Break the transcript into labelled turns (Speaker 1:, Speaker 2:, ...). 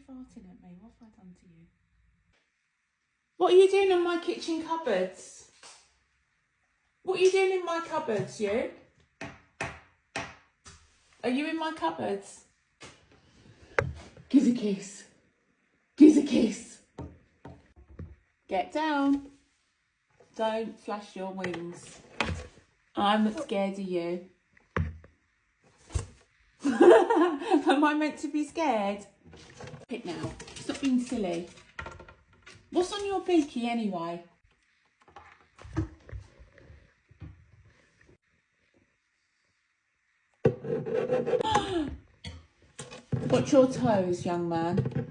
Speaker 1: farting at me? What have I done to you? What are you doing in my kitchen cupboards? What are you doing in my cupboards, you? Are you in my cupboards? Give us a kiss. Give us a kiss. Get down. Don't flash your wings. I'm not scared of you. Am I meant to be scared? It now. Stop being silly. What's on your beaky anyway? Watch your toes, young man.